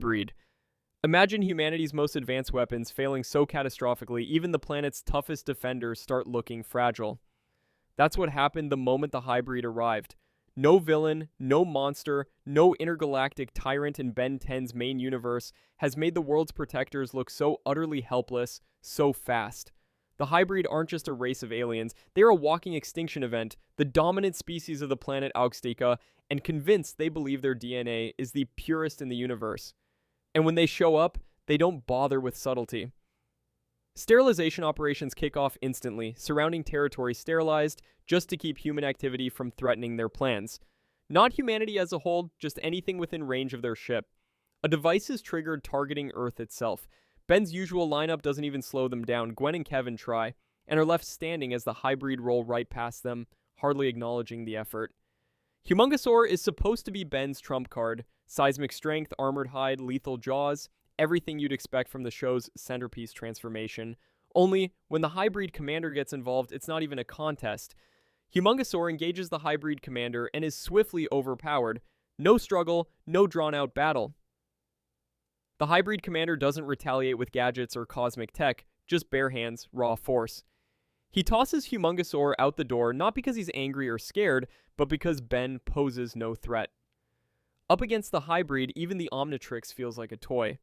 Highbreed. Imagine humanity's most advanced weapons failing so catastrophically, even the planet's toughest defenders start looking fragile. That's what happened the moment the Highbreed arrived. No villain, no monster, no intergalactic tyrant in Ben 10's main universe has made the world's protectors look so utterly helpless, so fast. The Highbreed aren't just a race of aliens, they're a walking extinction event, the dominant species of the planet Augstica, and convinced they believe their DNA is the purest in the universe. And when they show up, they don't bother with subtlety. Sterilization operations kick off instantly, surrounding territory sterilized just to keep human activity from threatening their plans. Not humanity as a whole, just anything within range of their ship. A device is triggered targeting Earth itself. Ben's usual lineup doesn't even slow them down. Gwen and Kevin try, and are left standing as the Highbreed roll right past them, hardly acknowledging the effort. Humungousaur is supposed to be Ben's trump card. Seismic strength, armored hide, lethal jaws, everything you'd expect from the show's centerpiece transformation. Only, when the Highbreed commander gets involved, it's not even a contest. Humungousaur engages the Highbreed commander and is swiftly overpowered. No struggle, no drawn-out battle. The Highbreed commander doesn't retaliate with gadgets or cosmic tech, just bare hands, raw force. He tosses Humungousaur out the door not because he's angry or scared, but because Ben poses no threat. Up against the Highbreed, even the Omnitrix feels like a toy.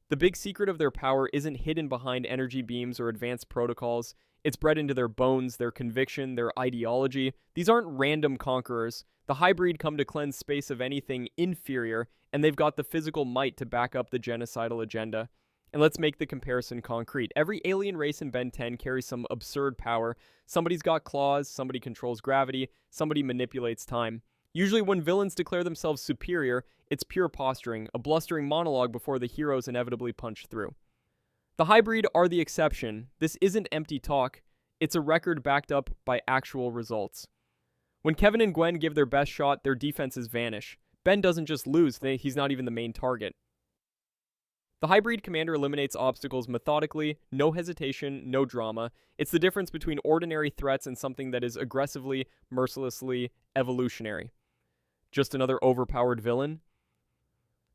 The big secret of their power isn't hidden behind energy beams or advanced protocols. It's bred into their bones, their conviction, their ideology. These aren't random conquerors. The Highbreed come to cleanse space of anything inferior, and they've got the physical might to back up the genocidal agenda. And let's make the comparison concrete. Every alien race in Ben 10 carries some absurd power. Somebody's got claws, somebody controls gravity, somebody manipulates time. Usually when villains declare themselves superior, it's pure posturing, a blustering monologue before the heroes inevitably punch through. The Highbreed are the exception. This isn't empty talk. It's a record backed up by actual results. When Kevin and Gwen give their best shot, their defenses vanish. Ben doesn't just lose, he's not even the main target. The Highbreed commander eliminates obstacles methodically, no hesitation, no drama. It's the difference between ordinary threats and something that is aggressively, mercilessly evolutionary. Just another overpowered villain?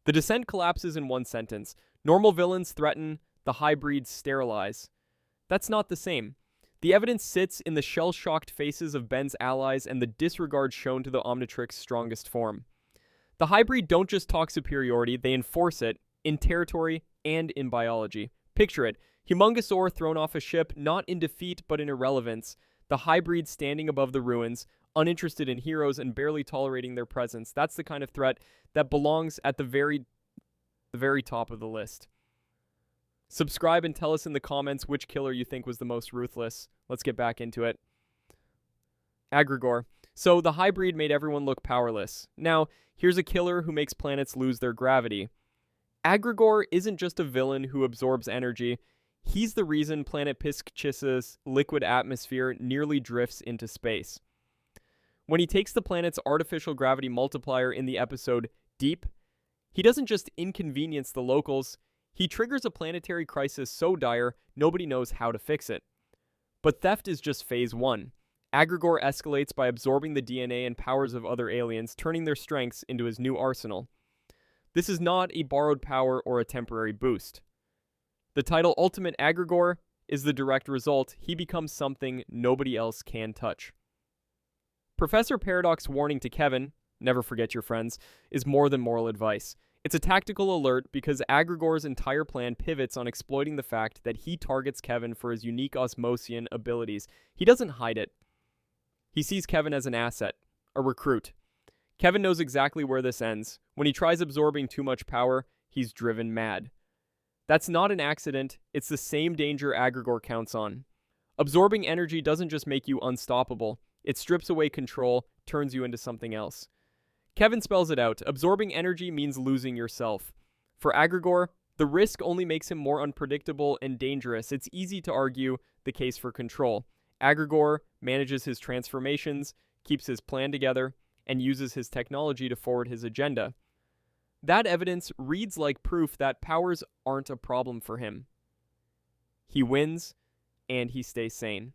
The descent collapses in one sentence. Normal villains threaten, the Highbreeds sterilize. That's not the same. The evidence sits in the shell-shocked faces of Ben's allies and the disregard shown to the Omnitrix's strongest form. The Highbreed don't just talk superiority, they enforce it, in territory and in biology. Picture it, Humungousaur thrown off a ship, not in defeat but in irrelevance. The Highbreed standing above the ruins, uninterested in heroes and barely tolerating their presence. That's the kind of threat that belongs at the very top of the list. Subscribe and tell us in the comments which killer you think was the most ruthless. Let's get back into it. Aggregor. So the Highbreed made everyone look powerless. Now, here's a killer who makes planets lose their gravity. Aggregor isn't just a villain who absorbs energy. He's the reason planet Pischis's liquid atmosphere nearly drifts into space. When he takes the planet's artificial gravity multiplier in the episode Deep, he doesn't just inconvenience the locals, he triggers a planetary crisis so dire nobody knows how to fix it. But theft is just phase 1. Aggregor escalates by absorbing the DNA and powers of other aliens, turning their strengths into his new arsenal. This is not a borrowed power or a temporary boost. The title Ultimate Aggregor is the direct result. He becomes something nobody else can touch. Professor Paradox's warning to Kevin, never forget your friends, is more than moral advice. It's a tactical alert because Aggregor's entire plan pivots on exploiting the fact that he targets Kevin for his unique Osmosian abilities. He doesn't hide it. He sees Kevin as an asset, a recruit. Kevin knows exactly where this ends. When he tries absorbing too much power, he's driven mad. That's not an accident, it's the same danger Aggregor counts on. Absorbing energy doesn't just make you unstoppable, it strips away control, turns you into something else. Kevin spells it out. Absorbing energy means losing yourself. For Aggregor, the risk only makes him more unpredictable and dangerous. It's easy to argue the case for control. Aggregor manages his transformations, keeps his plan together, and uses his technology to forward his agenda. That evidence reads like proof that powers aren't a problem for him. He wins, and he stays sane.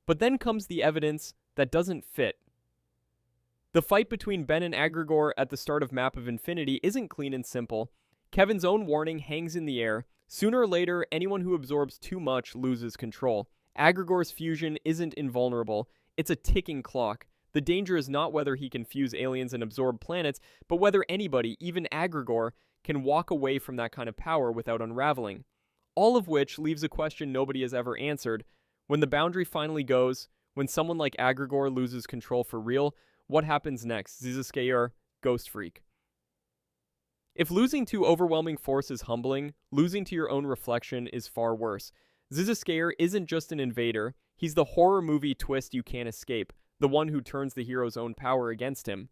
But then comes the evidence that doesn't fit. The fight between Ben and Aggregor at the start of Map of Infinity isn't clean and simple. Kevin's own warning hangs in the air. Sooner or later, anyone who absorbs too much loses control. Aggregor's fusion isn't invulnerable. It's a ticking clock. The danger is not whether he can fuse aliens and absorb planets, but whether anybody, even Aggregor, can walk away from that kind of power without unraveling. All of which leaves a question nobody has ever answered. When the boundary finally goes, when someone like Aggregor loses control for real, what happens next? Zs'Skayr, Ghostfreak. If losing to overwhelming force is humbling, losing to your own reflection is far worse. Zs'Skayr isn't just an invader, he's the horror movie twist you can't escape, the one who turns the hero's own power against him.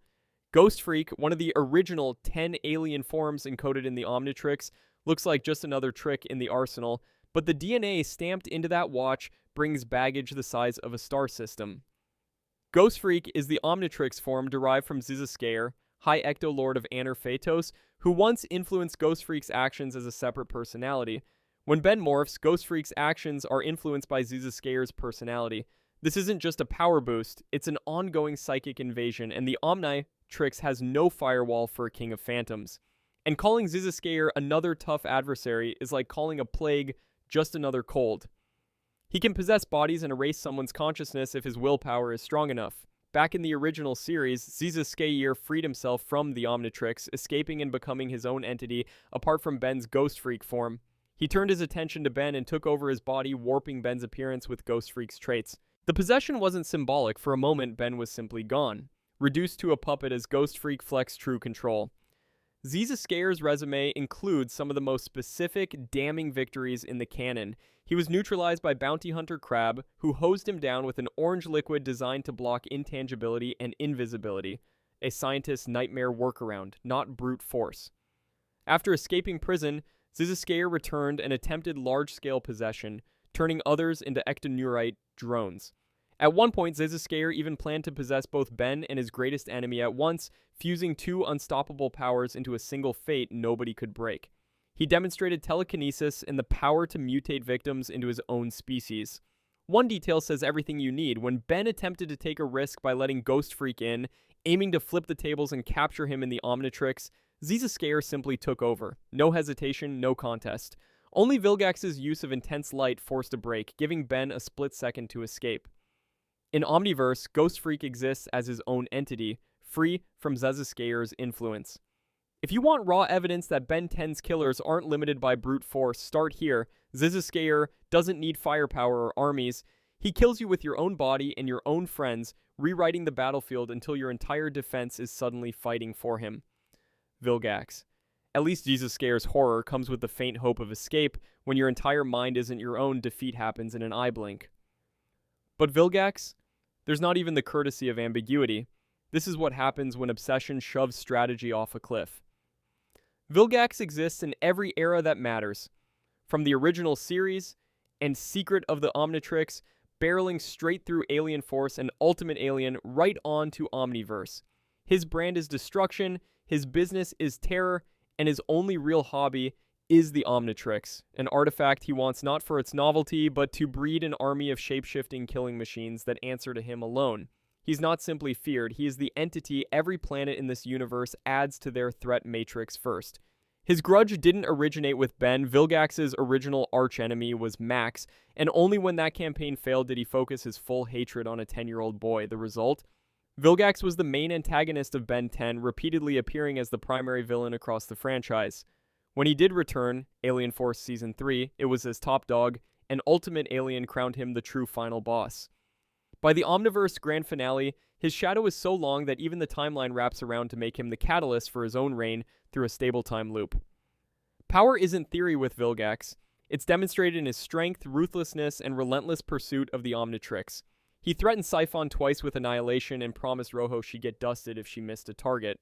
Ghostfreak, one of the original 10 alien forms encoded in the Omnitrix, looks like just another trick in the arsenal, but the DNA stamped into that watch brings baggage the size of a star system. Ghostfreak is the Omnitrix form derived from Zs'Skayr, High Ectolord of Aner-Phaetos, who once influenced Ghostfreak's actions as a separate personality. When Ben morphs, Ghostfreak's actions are influenced by Zs'Skayr's personality. This isn't just a power boost, it's an ongoing psychic invasion, and the Omnitrix has no firewall for a king of phantoms. And calling Zs'Skayr another tough adversary is like calling a plague just another cold. He can possess bodies and erase someone's consciousness if his willpower is strong enough. Back in the original series, Zs'Skayr freed himself from the Omnitrix, escaping and becoming his own entity apart from Ben's Ghostfreak form. He turned his attention to Ben and took over his body, warping Ben's appearance with Ghostfreak's traits. The possession wasn't symbolic. For a moment, Ben was simply gone, reduced to a puppet as Ghostfreak flexed true control. Zs'Skayr's resume includes some of the most specific, damning victories in the canon. He was neutralized by Bounty Hunter Crab, who hosed him down with an orange liquid designed to block intangibility and invisibility. A scientist's nightmare workaround, not brute force. After escaping prison, Zs'Skayr returned and attempted large-scale possession, turning others into Ectonurite drones. At one point, Zs'Skayr even planned to possess both Ben and his greatest enemy at once, fusing two unstoppable powers into a single fate nobody could break. He demonstrated telekinesis and the power to mutate victims into his own species. One detail says everything you need. When Ben attempted to take a risk by letting Ghostfreak in, aiming to flip the tables and capture him in the Omnitrix, Zs'Skayr simply took over. No hesitation, no contest. Only Vilgax's use of intense light forced a break, giving Ben a split second to escape. In Omniverse, Ghostfreak exists as his own entity, free from Zs'Skayr's influence. If you want raw evidence that Ben 10's killers aren't limited by brute force, start here. Zs'Skayr doesn't need firepower or armies. He kills you with your own body and your own friends, rewriting the battlefield until your entire defense is suddenly fighting for him. Vilgax. At least Zs'Skayr's horror comes with the faint hope of escape. When your entire mind isn't your own, defeat happens in an eye blink. But Vilgax? There's not even the courtesy of ambiguity. This is what happens when obsession shoves strategy off a cliff. Vilgax exists in every era that matters. From the original series and Secret of the Omnitrix, barreling straight through Alien Force and Ultimate Alien right on to Omniverse. His brand is destruction, his business is terror, and his only real hobby is the Omnitrix, an artifact he wants not for its novelty, but to breed an army of shape-shifting killing machines that answer to him alone. He's not simply feared, he is the entity every planet in this universe adds to their threat matrix first. His grudge didn't originate with Ben. Vilgax's original archenemy was Max, and only when that campaign failed did he focus his full hatred on a 10-year-old boy. The result? Vilgax was the main antagonist of Ben 10, repeatedly appearing as the primary villain across the franchise. When he did return, Alien Force Season 3, it was as top dog, and Ultimate Alien crowned him the true final boss. By the Omniverse grand finale, his shadow is so long that even the timeline wraps around to make him the catalyst for his own reign through a stable time loop. Power isn't theory with Vilgax. It's demonstrated in his strength, ruthlessness, and relentless pursuit of the Omnitrix. He threatened Siphon twice with annihilation and promised Rojo she'd get dusted if she missed a target.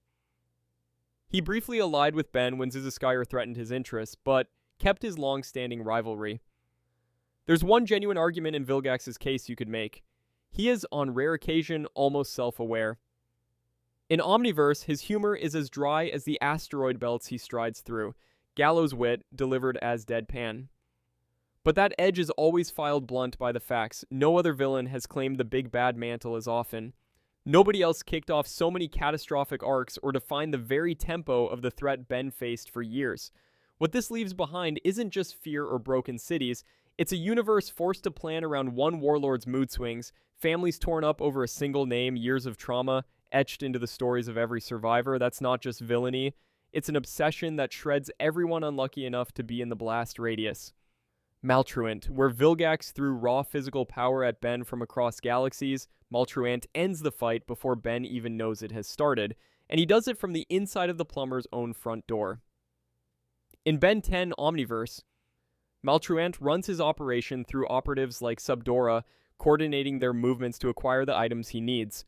He briefly allied with Ben when Zs'Skayr threatened his interests, but kept his long-standing rivalry. There's one genuine argument in Vilgax's case you could make. He is, on rare occasion, almost self-aware. In Omniverse, his humor is as dry as the asteroid belts he strides through, gallows wit delivered as deadpan. But that edge is always filed blunt by the facts. No other villain has claimed the big bad mantle as often. Nobody else kicked off so many catastrophic arcs or defined the very tempo of the threat Ben faced for years. What this leaves behind isn't just fear or broken cities, it's a universe forced to plan around one warlord's mood swings, families torn up over a single name, years of trauma etched into the stories of every survivor. That's not just villainy, it's an obsession that shreds everyone unlucky enough to be in the blast radius. Maltruant, where Vilgax threw raw physical power at Ben from across galaxies, Maltruant ends the fight before Ben even knows it has started, and he does it from the inside of the plumber's own front door. In Ben 10 Omniverse, Maltruant runs his operation through operatives like Subdora, coordinating their movements to acquire the items he needs.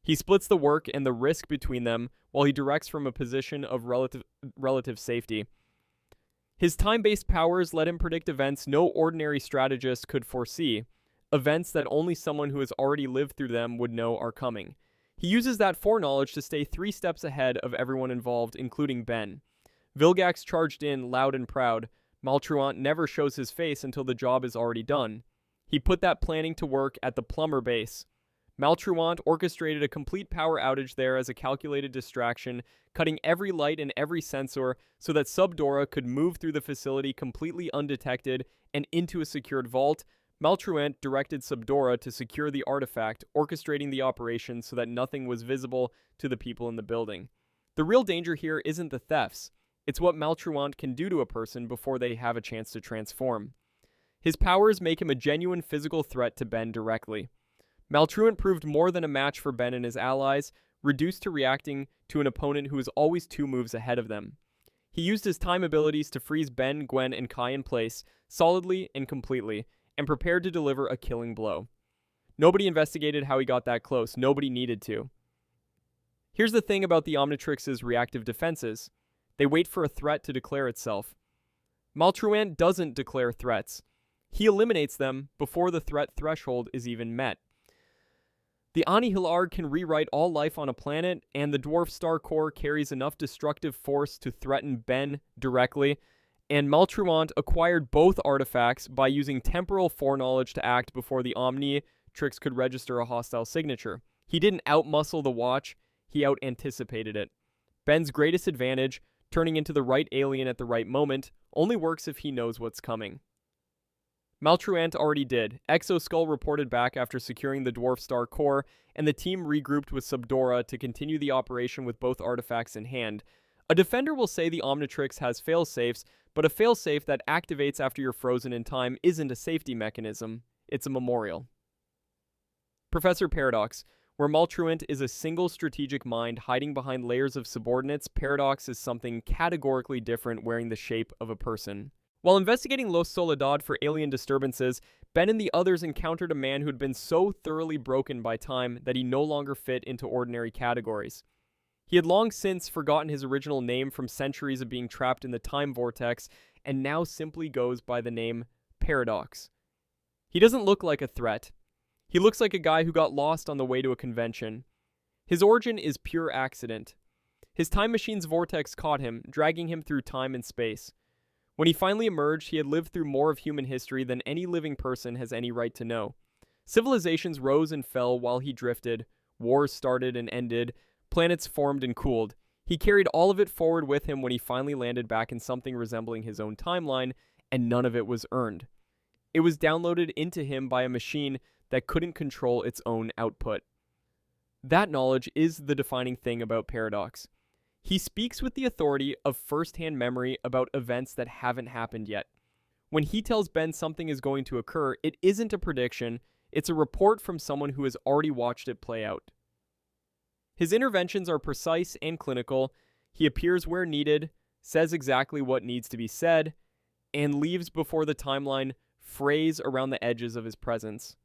He splits the work and the risk between them while he directs from a position of relative safety. His time-based powers let him predict events no ordinary strategist could foresee, events that only someone who has already lived through them would know are coming. He uses that foreknowledge to stay 3 steps ahead of everyone involved, including Ben. Vilgax charged in, loud and proud. Maltruant never shows his face until the job is already done. He put that planning to work at the plumber base. Maltruant orchestrated a complete power outage there as a calculated distraction, cutting every light and every sensor so that Subdora could move through the facility completely undetected and into a secured vault. Maltruant directed Subdora to secure the artifact, orchestrating the operation so that nothing was visible to the people in the building. The real danger here isn't the thefts. It's what Maltruant can do to a person before they have a chance to transform. His powers make him a genuine physical threat to Ben directly. Maltruant proved more than a match for Ben and his allies, reduced to reacting to an opponent who is always 2 moves ahead of them. He used his time abilities to freeze Ben, Gwen, and Kai in place, solidly and completely, and prepared to deliver a killing blow. Nobody investigated how he got that close. Nobody needed to. Here's the thing about the Omnitrix's reactive defenses. They wait for a threat to declare itself. Maltruant doesn't declare threats. He eliminates them before the threat threshold is even met. The Anihilaarg can rewrite all life on a planet, and the dwarf star core carries enough destructive force to threaten Ben directly, and Maltruant acquired both artifacts by using temporal foreknowledge to act before the Omnitrix could register a hostile signature. He didn't outmuscle the watch, he out-anticipated it. Ben's greatest advantage, turning into the right alien at the right moment, only works if he knows what's coming. Maltruant already did. Exoskull reported back after securing the Dwarf Star core, and the team regrouped with Subdora to continue the operation with both artifacts in hand. A defender will say the Omnitrix has failsafes, but a failsafe that activates after you're frozen in time isn't a safety mechanism, it's a memorial. Professor Paradox. Where Maltruant is a single strategic mind hiding behind layers of subordinates, Paradox is something categorically different wearing the shape of a person. While investigating Los Soledad for alien disturbances, Ben and the others encountered a man who had been so thoroughly broken by time that he no longer fit into ordinary categories. He had long since forgotten his original name from centuries of being trapped in the time vortex, and now simply goes by the name Paradox. He doesn't look like a threat. He looks like a guy who got lost on the way to a convention. His origin is pure accident. His time machine's vortex caught him, dragging him through time and space. When he finally emerged, he had lived through more of human history than any living person has any right to know. Civilizations rose and fell while he drifted, wars started and ended, planets formed and cooled. He carried all of it forward with him when he finally landed back in something resembling his own timeline, and none of it was earned. It was downloaded into him by a machine that couldn't control its own output. That knowledge is the defining thing about Paradox. He speaks with the authority of first-hand memory about events that haven't happened yet. When he tells Ben something is going to occur, it isn't a prediction, it's a report from someone who has already watched it play out. His interventions are precise and clinical. He appears where needed, says exactly what needs to be said, and leaves before the timeline frays around the edges of his presence.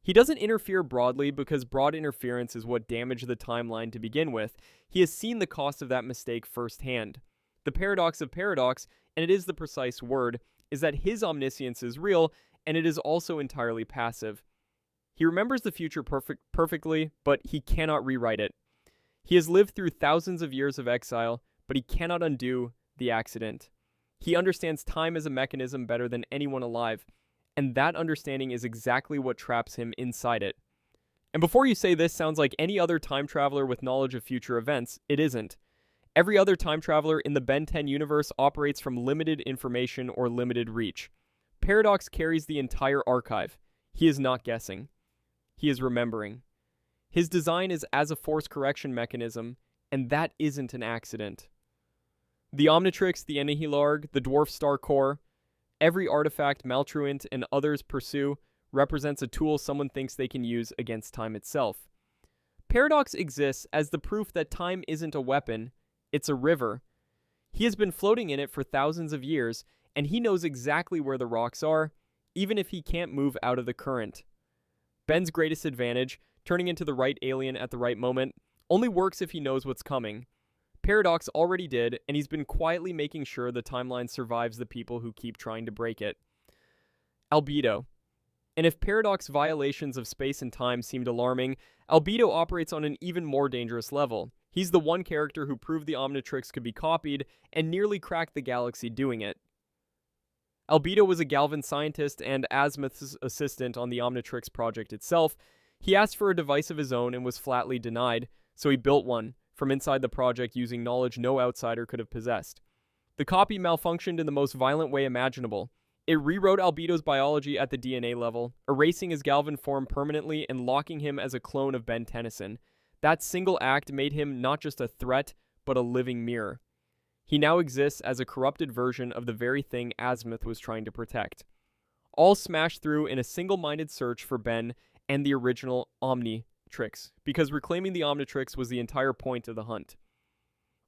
He doesn't interfere broadly because broad interference is what damaged the timeline to begin with. He has seen the cost of that mistake firsthand. The paradox of Paradox, and it is the precise word, is that his omniscience is real, and it is also entirely passive. He remembers the future perfectly, but he cannot rewrite it. He has lived through thousands of years of exile, but he cannot undo the accident. He understands time as a mechanism better than anyone alive, and that understanding is exactly what traps him inside it. And before you say this sounds like any other time traveler with knowledge of future events, it isn't. Every other time traveler in the Ben 10 universe operates from limited information or limited reach. Paradox carries the entire archive. He is not guessing. He is remembering. His design is as a force correction mechanism, and that isn't an accident. The Omnitrix, the Anihilaarg, the Dwarf Star Core, every artifact Maltruant and others pursue represents a tool someone thinks they can use against time itself. Paradox exists as the proof that time isn't a weapon, it's a river. He has been floating in it for thousands of years, and he knows exactly where the rocks are, even if he can't move out of the current. Ben's greatest advantage, turning into the right alien at the right moment, only works if he knows what's coming. Paradox already did, and he's been quietly making sure the timeline survives the people who keep trying to break it. Albedo. And if Paradox violations of space and time seemed alarming, Albedo operates on an even more dangerous level. He's the one character who proved the Omnitrix could be copied and nearly cracked the galaxy doing it. Albedo was a Galvan scientist and Azimuth's assistant on the Omnitrix project itself. He asked for a device of his own and was flatly denied, so he built one from inside the project using knowledge no outsider could have possessed. The copy malfunctioned in the most violent way imaginable. It rewrote Albedo's biology at the DNA level, erasing his Galvan form permanently and locking him as a clone of Ben Tennyson. That single act made him not just a threat, but a living mirror. He now exists as a corrupted version of the very thing Azimuth was trying to protect. All smashed through in a single-minded search for Ben and the original Omnitrix, because reclaiming the Omnitrix was the entire point of the hunt.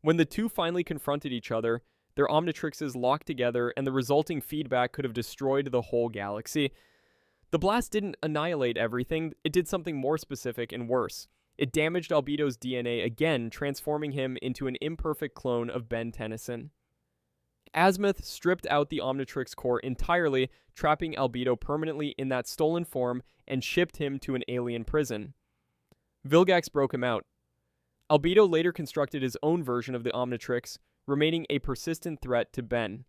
When the two finally confronted each other, their Omnitrixes locked together, and the resulting feedback could have destroyed the whole galaxy. The blast didn't annihilate everything, it did something more specific and worse. It damaged Albedo's DNA again, transforming him into an imperfect clone of Ben Tennyson. Azimuth stripped out the Omnitrix core entirely, trapping Albedo permanently in that stolen form, and shipped him to an alien prison. Vilgax broke him out. Albedo later constructed his own version of the Omnitrix, remaining a persistent threat to Ben,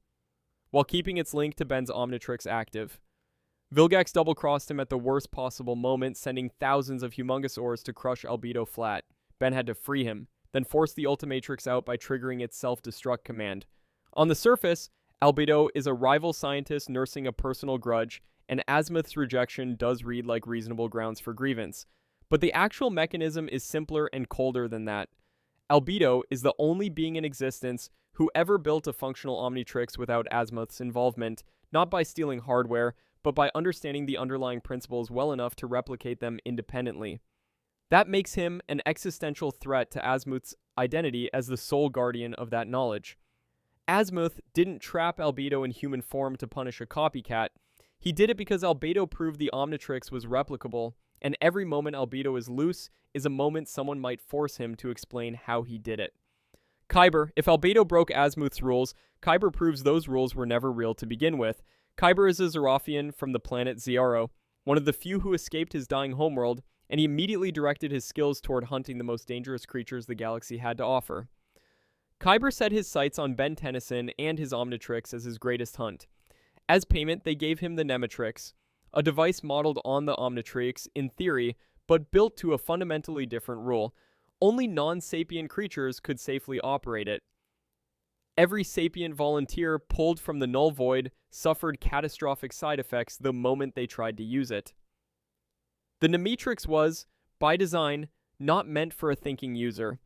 while keeping its link to Ben's Omnitrix active. Vilgax double-crossed him at the worst possible moment, sending thousands of Humungousaurs to crush Albedo flat. Ben had to free him, then force the Ultimatrix out by triggering its self-destruct command. On the surface, Albedo is a rival scientist nursing a personal grudge, and Azimuth's rejection does read like reasonable grounds for grievance. But the actual mechanism is simpler and colder than that. Albedo is the only being in existence who ever built a functional Omnitrix without Azimuth's involvement, not by stealing hardware, but by understanding the underlying principles well enough to replicate them independently. That makes him an existential threat to Azimuth's identity as the sole guardian of that knowledge. Azimuth didn't trap Albedo in human form to punish a copycat. He did it because Albedo proved the Omnitrix was replicable, and every moment Albedo is loose is a moment someone might force him to explain how he did it. Khyber. If Albedo broke Azimuth's rules, Khyber proves those rules were never real to begin with. Khyber is a Zaroffian from the planet Zs'Skayr, one of the few who escaped his dying homeworld, and he immediately directed his skills toward hunting the most dangerous creatures the galaxy had to offer. Khyber set his sights on Ben Tennyson and his Omnitrix as his greatest hunt. As payment, they gave him the Nemetrix, a device modeled on the Omnitrix in theory, but built to a fundamentally different rule. Only non-sapient creatures could safely operate it. Every sapient volunteer pulled from the null void suffered catastrophic side effects the moment they tried to use it. The Nemetrix was, by design, not meant for a thinking user.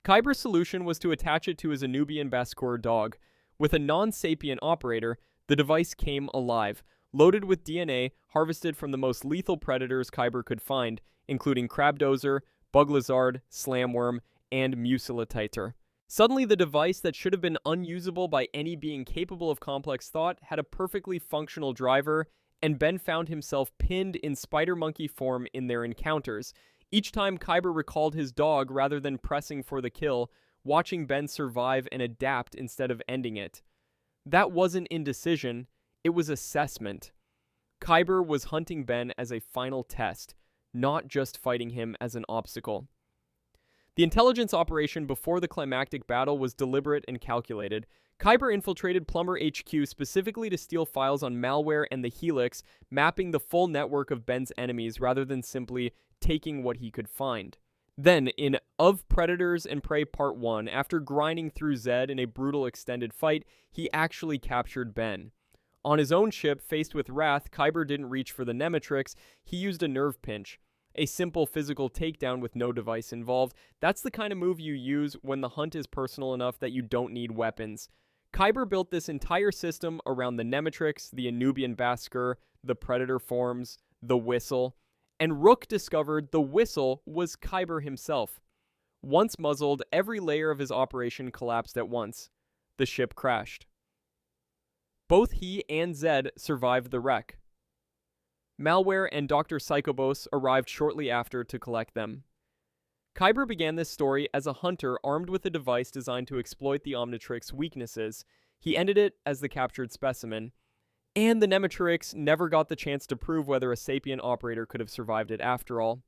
Khyber's solution was to attach it to his Anubian Baskur dog. With a non-sapient operator, the device came alive, loaded with DNA harvested from the most lethal predators Khyber could find, including Crabdozer, Buglizard, Slamworm, and Mucilitator. Suddenly, the device that should have been unusable by any being capable of complex thought had a perfectly functional driver, and Ben found himself pinned in spider monkey form in their encounters. Each time Khyber recalled his dog rather than pressing for the kill, watching Ben survive and adapt instead of ending it. That wasn't indecision, it was assessment. Khyber was hunting Ben as a final test, not just fighting him as an obstacle. The intelligence operation before the climactic battle was deliberate and calculated. Khyber infiltrated Plumber HQ specifically to steal files on Malware and the Helix, mapping the full network of Ben's enemies rather than simply taking what he could find. Then, in Of Predators and Prey Part 1, after grinding through Zed in a brutal extended fight, he actually captured Ben. On his own ship, faced with Wrath, Khyber didn't reach for the Nemetrix, he used a nerve pinch. A simple physical takedown with no device involved. That's the kind of move you use when the hunt is personal enough that you don't need weapons. Khyber built this entire system around the Nemetrix, the Anubian Basker, the Predator forms, the Whistle, and Rook discovered the Whistle was Khyber himself. Once muzzled, every layer of his operation collapsed at once. The ship crashed. Both he and Zed survived the wreck. Malware and Dr. Psychobos arrived shortly after to collect them. Khyber began this story as a hunter armed with a device designed to exploit the Omnitrix weaknesses. He ended it as the captured specimen. And the Nemetrix never got the chance to prove whether a sapient operator could have survived it after all.